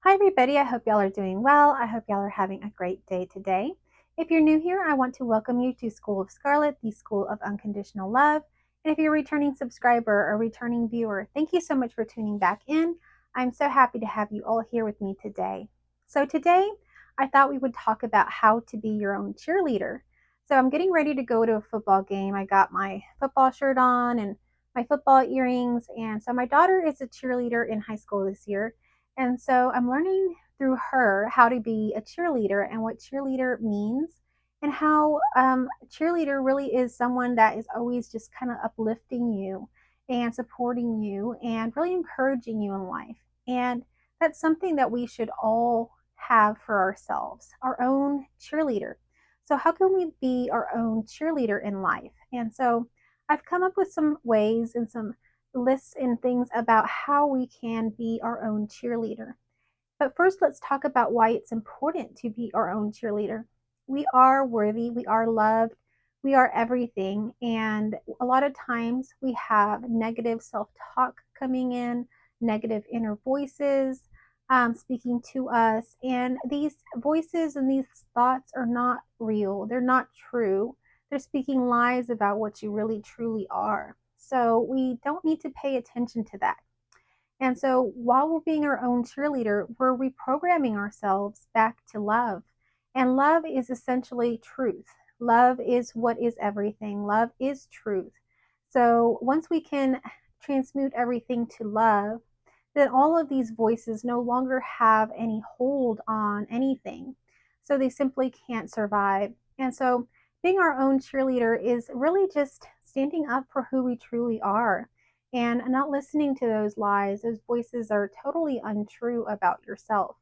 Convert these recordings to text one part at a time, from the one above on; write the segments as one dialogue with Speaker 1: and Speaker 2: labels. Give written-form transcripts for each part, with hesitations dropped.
Speaker 1: Hi, everybody. I hope y'all are doing well. I hope y'all are having a great day today. If you're new here, I want to welcome you to School of Scarlet, the School of Unconditional Love. And if you're a returning subscriber or returning viewer, thank you so much for tuning back in. I'm so happy to have you all here with me today. So, today, I thought we would talk about how to be your own cheerleader. So, I'm getting ready to go to a football game. I got my football shirt on and my football earrings. And so, my daughter is a cheerleader in high school this year. And so I'm learning through her how to be a cheerleader and what cheerleader means, and how cheerleader really is someone that is always just kind of uplifting you and supporting you and really encouraging you in life. And that's something that we should all have for ourselves, our own cheerleader. So, how can we be our own cheerleader in life? And so I've come up with some ways and some lists and things about how we can be our own cheerleader. But first, let's talk about why it's important to be our own cheerleader. We are worthy, we are loved, we are everything. And a lot of times we have negative self talk coming in, negative inner voices speaking to us. And these voices and these thoughts are not real, they're not true. They're speaking lies about what you really truly are. So we don't need to pay attention to that. And so while we're being our own cheerleader, we're reprogramming ourselves back to love. And love is essentially truth. Love is what is everything. Love is truth. So once we can transmute everything to love, then all of these voices no longer have any hold on anything. So they simply can't survive. And so being our own cheerleader is really just standing up for who we truly are and not listening to those lies. Those voices are totally untrue about yourself.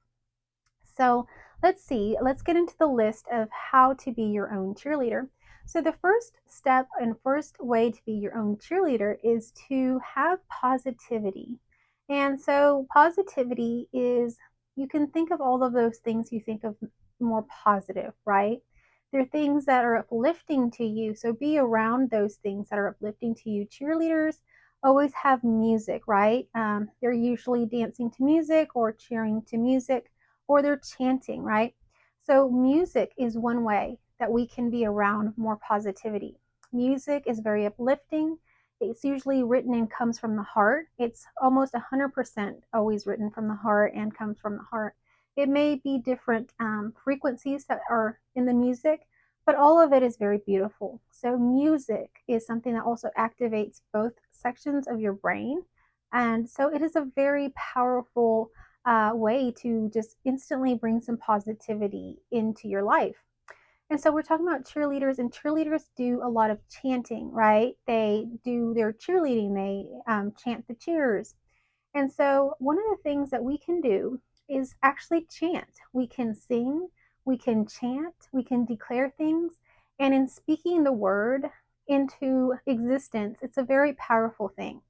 Speaker 1: So let's get into the list of how to be your own cheerleader. So, the first step and first way to be your own cheerleader is to have positivity. And so, positivity is, you can think of all of those things you think of more positive, right? They're things that are uplifting to you. So, be around those things that are uplifting to you. Cheerleaders always have music, right? They're usually dancing to music or cheering to music, or they're chanting, right? So, music is one way that we can be around more positivity. Music is very uplifting. It's usually written and comes from the heart. It's almost 100% always written from the heart and comes from the heart. It may be different frequencies that are in the music, but all of it is very beautiful. So, music is something that also activates both sections of your brain. And so, it is a very powerful way to just instantly bring some positivity into your life. And so we're talking about cheerleaders, and cheerleaders do a lot of chanting, right? They do their cheerleading, they chant the cheers. And so one of the things that we can do is actually chant. We can sing, we can chant, we can declare things. And in speaking the word into existence, it's a very powerful thing.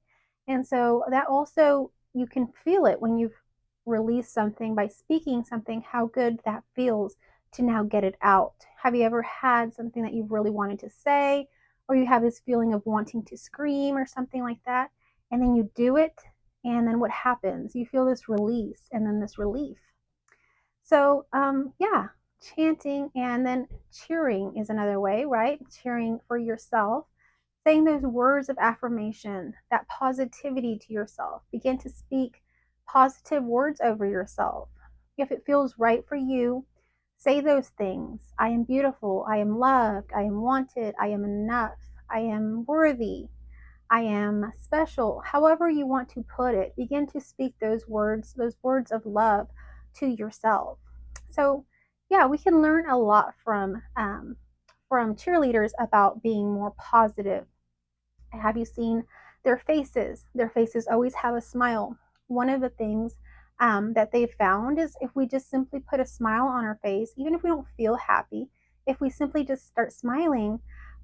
Speaker 1: And so that also, you can feel it when you've released something by speaking something, how good that feels to now get it out. Have you ever had something that you've really wanted to say, or you have this feeling of wanting to scream or something like that, and then you do it, and then what happens? You feel this release and then this relief. So, yeah, chanting and then cheering is another way, right? Cheering for yourself, saying those words of affirmation, that positivity to yourself. Begin to speak positive words over yourself. If it feels right for you, say those things. I am beautiful. I am loved. I am wanted. I am enough. I am worthy. I am special. However you want to put it, begin to speak those words of love to yourself. So, yeah, we can learn a lot from cheerleaders about being more positive. Have you seen their faces? Their faces always have a smile. One of the things that they've found is if we just simply put a smile on our face, even if we don't feel happy, if we simply just start smiling,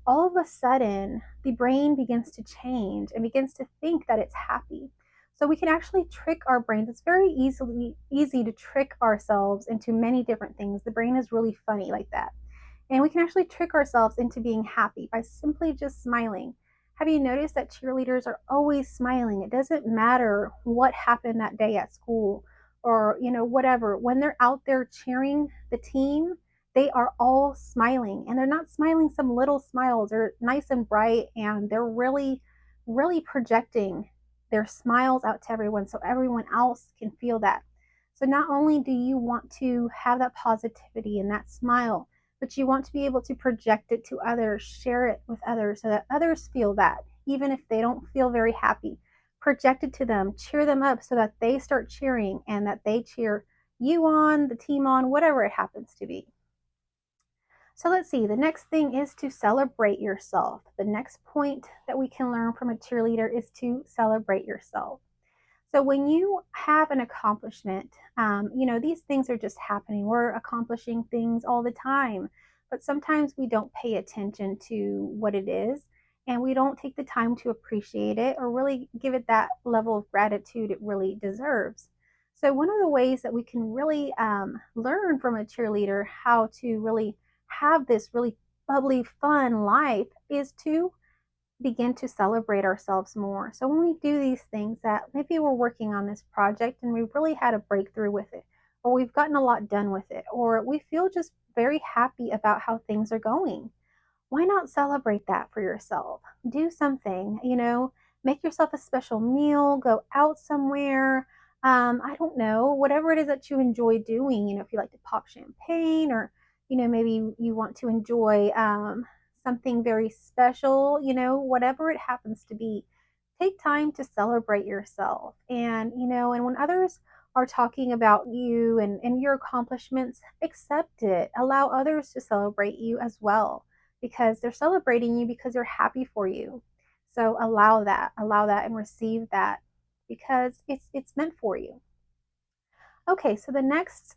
Speaker 1: all of a sudden the brain begins to change and begins to think that it's happy. So we can actually trick our brains. It's very easy to trick ourselves into many different things. The brain is really funny like that. And we can actually trick ourselves into being happy by simply just smiling. Have you noticed that cheerleaders are always smiling? It doesn't matter what happened that day at school, or whatever, when they're out there cheering the team, they are all smiling, and they're not smiling some little smiles. They're nice and bright, and they're really projecting their smiles out to everyone so everyone else can feel that. So not only do you want to have that positivity and that smile, but you want to be able to project it to others, share it with others so that others feel that, even if they don't feel very happy. Project it to them, cheer them up so that they start cheering and that they cheer you on, the team on, whatever it happens to be. So let's see, the next thing is to celebrate yourself. The next point that we can learn from a cheerleader is to celebrate yourself. So when you have an accomplishment, these things are just happening. We're accomplishing things all the time, but sometimes we don't pay attention to what it is, and we don't take the time to appreciate it or really give it that level of gratitude it really deserves. So one of the ways that we can really learn from a cheerleader how to really have this really bubbly, fun life is to begin to celebrate ourselves more. So when we do these things that maybe we're working on this project and we've really had a breakthrough with it, or we've gotten a lot done with it, or we feel just very happy about how things are going, why not celebrate that for yourself? Do something, make yourself a special meal, go out somewhere. I don't know, whatever it is that you enjoy doing, if you like to pop champagne, or, maybe you want to enjoy something very special, whatever it happens to be, take time to celebrate yourself. And when others are talking about you and your accomplishments, accept it. Allow others to celebrate you as well, because they're celebrating you because they're happy for you. So allow that and receive that because it's meant for you. Okay, so the next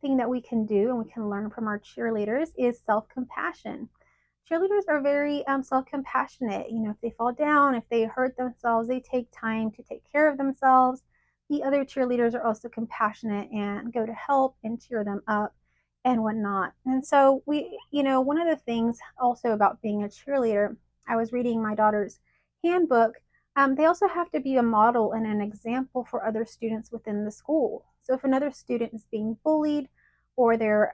Speaker 1: thing that we can do and we can learn from our cheerleaders is self-compassion. Cheerleaders are very self-compassionate. If they fall down, if they hurt themselves, they take time to take care of themselves. The other cheerleaders are also compassionate and go to help and cheer them up and whatnot. And so one of the things also about being a cheerleader, I was reading my daughter's handbook. They also have to be a model and an example for other students within the school. So if another student is being bullied, or they're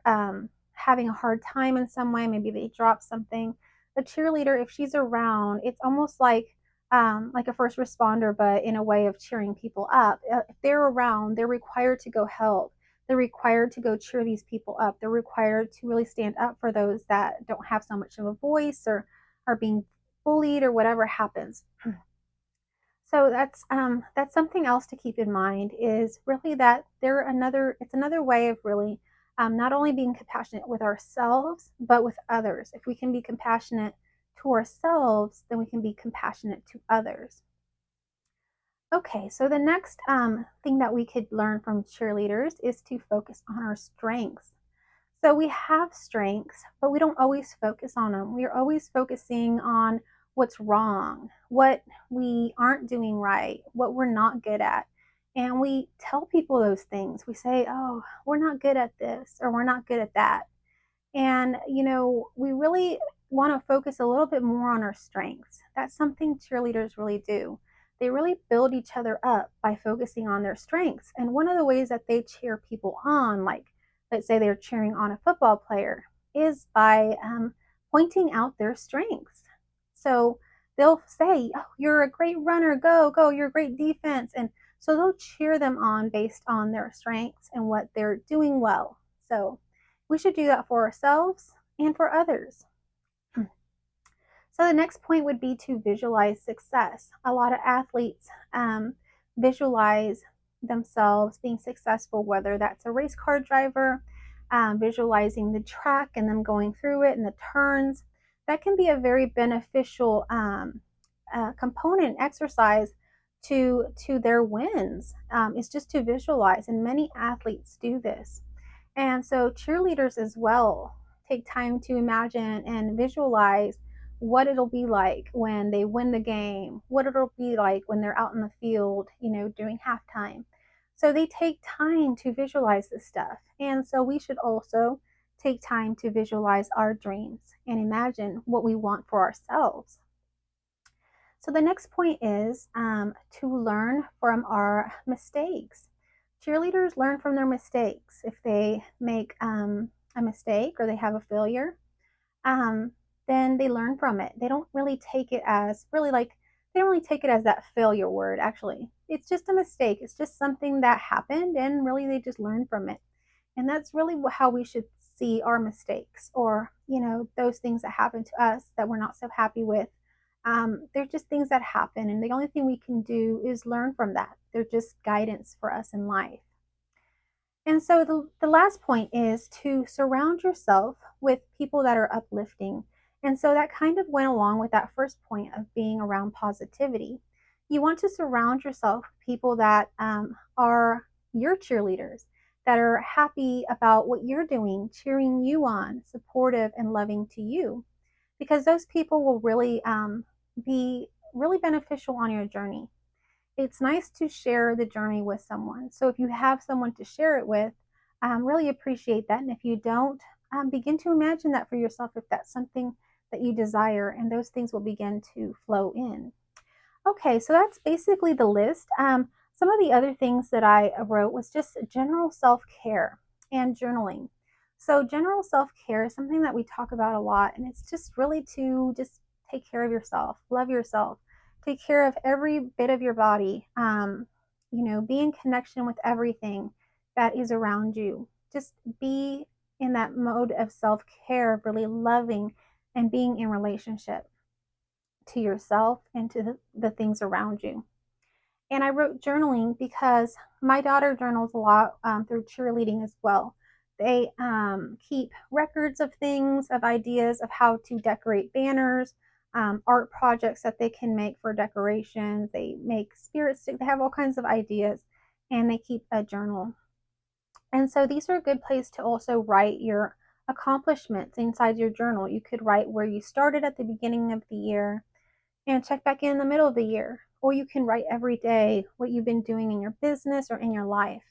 Speaker 1: having a hard time in some way, maybe they drop something, the cheerleader, if she's around, it's almost like a first responder, but in a way of cheering people up. If they're around, they're required to go help. They're required to go cheer these people up. They're required to really stand up for those that don't have so much of a voice or are being bullied or whatever happens. So that's something else to keep in mind, is really that it's another way of really not only being compassionate with ourselves but with others. If we can be compassionate to ourselves, then we can be compassionate to others. Okay, so the next thing that we could learn from cheerleaders is to focus on our strengths. So we have strengths, but we don't always focus on them. We are always focusing on what's wrong, what we aren't doing right, what we're not good at. And we tell people those things. We say, oh, we're not good at this, or we're not good at that. And, we really want to focus a little bit more on our strengths. That's something cheerleaders really do. They really build each other up by focusing on their strengths. And one of the ways that they cheer people on, like let's say they're cheering on a football player, is by pointing out their strengths. So they'll say, oh, you're a great runner, go, go, you're a great defense. And so they'll cheer them on based on their strengths and what they're doing well. So we should do that for ourselves and for others. So the next point would be to visualize success. A lot of athletes visualize themselves being successful, whether that's a race car driver, visualizing the track and them going through it and the turns. That can be a very beneficial component exercise to their wins. It's just to visualize, and many athletes do this. And so cheerleaders as well take time to imagine and visualize what it'll be like when they win the game, what it'll be like when they're out in the field, during halftime. So they take time to visualize this stuff. And so we should also take time to visualize our dreams and imagine what we want for ourselves. So the next point is to learn from our mistakes. Cheerleaders learn from their mistakes. If they make a mistake or they have a failure, um, then they learn from it. They don't really take it as really like they don't really take it as that failure word. Actually, it's just a mistake. It's just something that happened, and really they just learn from it. And that's really how we should see our mistakes, or those things that happen to us that we're not so happy with. They're just things that happen, and the only thing we can do is learn from that. They're just guidance for us in life. And so the last point is to surround yourself with people that are uplifting. And so that kind of went along with that first point of being around positivity. You want to surround yourself with people that are your cheerleaders, that are happy about what you're doing, cheering you on, supportive and loving to you, because those people will really be really beneficial on your journey. It's nice to share the journey with someone. So if you have someone to share it with, really appreciate that. And if you don't, begin to imagine that for yourself if that's something that you desire, and those things will begin to flow in. Okay, so that's basically the list. Some of the other things that I wrote was just general self care and journaling. So, general self care is something that we talk about a lot, and it's just really to just take care of yourself, love yourself, take care of every bit of your body, be in connection with everything that is around you. Just be in that mode of self care, of really loving and being in relationship to yourself and to the things around you. And I wrote journaling because my daughter journals a lot through cheerleading as well. They keep records of things, of ideas of how to decorate banners, art projects that they can make for decorations. They make spirit stick. They have all kinds of ideas, and they keep a journal. And so these are a good place to also write your accomplishments inside your journal. You could write where you started at the beginning of the year, and check back in the middle of the year. Or you can write every day what you've been doing in your business or in your life,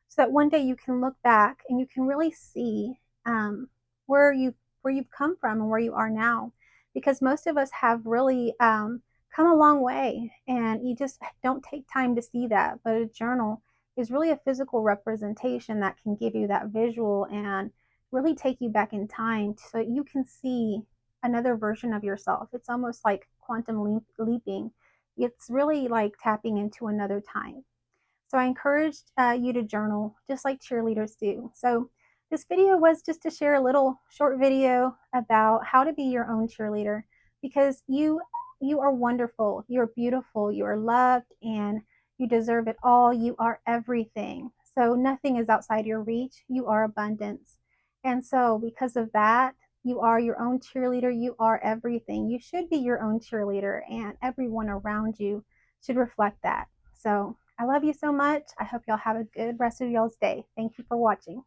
Speaker 1: so that one day you can look back and you can really see where you've come from and where you are now. Because most of us have really come a long way, and you just don't take time to see that. But a journal is really a physical representation that can give you that visual and really take you back in time so you can see another version of yourself. It's almost like quantum leaping. It's really like tapping into another time. So I encouraged you to journal just like cheerleaders do. So this video was just to share a little short video about how to be your own cheerleader, because you are wonderful, you're beautiful, you are loved, and you deserve it all. You are everything. So nothing is outside your reach. You are abundance. And so because of that, you are your own cheerleader. You are everything. You should be your own cheerleader, and everyone around you should reflect that. So I love you so much. I hope y'all have a good rest of y'all's day. Thank you for watching.